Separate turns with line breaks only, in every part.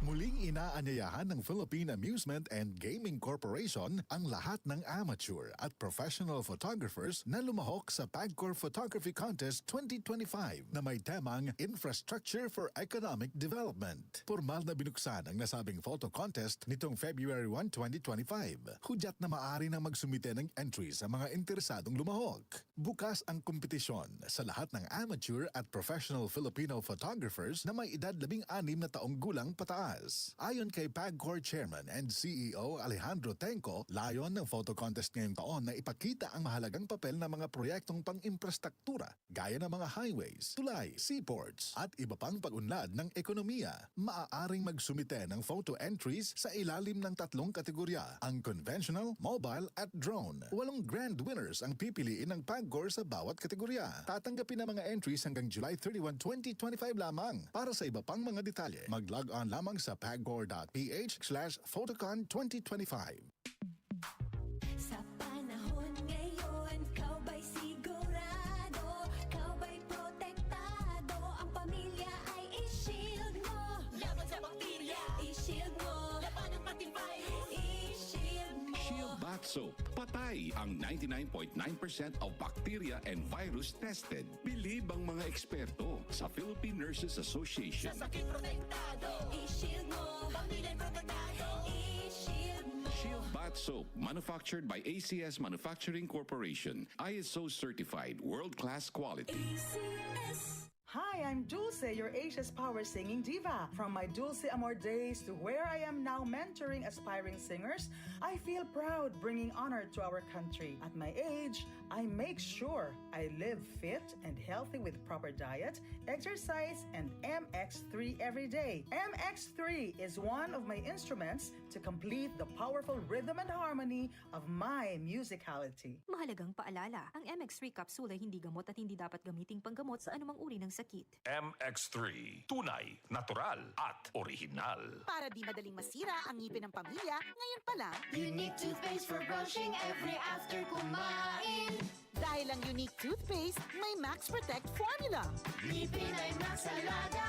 Muling inaanyayahan ng Philippine Amusement and Gaming Corporation ang lahat ng amateur at professional photographers na lumahok sa PAGCOR Photography Contest 2025 na may temang Infrastructure for Economic Development. Formal na binuksan ang nasabing photo contest nitong February 1, 2025. Hudyat na maaari nang magsumite ng entries sa mga interesadong lumahok. Bukas ang kompetisyon sa lahat ng amateur at professional Filipino photographers na may edad 16 na taong gulang pataas. Ayon kay PAGCOR Chairman and CEO Alejandro Tenco, layon ng photo contest ngayong taon na ipakita ang mahalagang papel ng mga proyektong pang-infrastruktura gaya ng mga highways, tulay, seaports at iba pang pag-unlad ng ekonomiya. Maaaring magsumite ng photo entries sa ilalim ng 3 kategorya, ang conventional, mobile at drone. 8 grand winners ang pipiliin ng PAGCOR sa bawat kategorya. Tatanggapin ang mga entries hanggang July 31, 2025 lamang. Para sa iba pang mga detalye, mag-log on lamang sa pagcor.ph/photocon 2025.
Sa panahon ngayon, kau ba'y sigurado? Kau ba'y protektado? Ang pamilya ay i-shield mo.
Laban sa bakterya,
I-shield mo.
laban ng pating virus.
I-shield mo.
Shield Bath Soap. Patay ang 99.9% of bacteria and virus tested. Bilib ang mga eksperto sa Philippine Nurses
Sa
Association.
sakit protektado,
I-shield mo.
pamilya'y protektado.
I-shield mo.
Shield Bath Soap, manufactured by ACS Manufacturing Corporation. ISO certified, world-class quality.
ACS.
Hi, I'm Dulce, your Asia's power singing diva. From my Dulce Amor days to where I am now mentoring aspiring singers, I feel proud bringing honor to our country. At my age, I make sure I live fit and healthy with proper diet, exercise, and MX3 every day. MX3 is one of my instruments to complete the powerful rhythm and harmony of my musicality.
Mahalagang paalala, ang MX3 capsule ay hindi gamot at hindi dapat gamiting panggamot sa anumang uri ng sakit.
MX3. Tunay, natural, at original.
Para di madaling masira ang ngipin ng pamilya, ngayon pa lang,
Unique toothpaste for brushing every after kumain.
dahil ang unique toothpaste, may Max Protect formula.
Ngipin ay Max Alaga.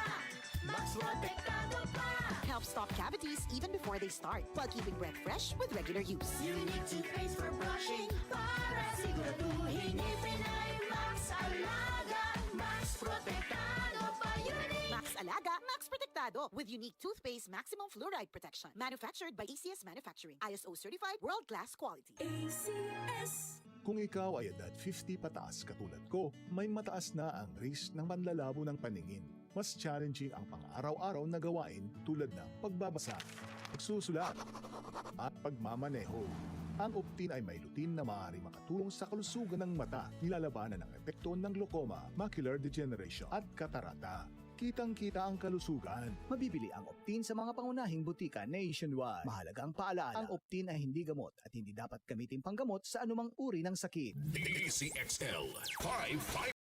Max protektado pa.
Helps stop cavities even before they start, while keeping breath fresh with regular use.
Unique toothpaste for brushing para siguraduhin ngipin ay Max Alaga. Max protektado pa. Unique.
Max Alaga, Max Protectado with unique toothpaste maximum fluoride protection. Manufactured by ACS Manufacturing. ISO certified, world-class quality.
ACS.
Kung ikaw ay edad 50 pataas katulad ko, may mataas na ang risk ng panlalabo ng paningin. Mas challenging ang pang-araw-araw na gawain tulad ng pagbabasa, pagsusulat, at pagmamaneho. Ang Optin ay may lutin na maaari makatulong sa kalusugan ng mata, nilalabanan ang epekto ng glaucoma, macular degeneration at katarata. Kitang-kita ang kalusugan.
Mabibili ang Optin sa mga pangunahing butika nationwide. Mahalaga ang paalala, ang Optin ay hindi gamot at hindi dapat gamitin panggamot sa anumang uri ng sakit.
DCXL 555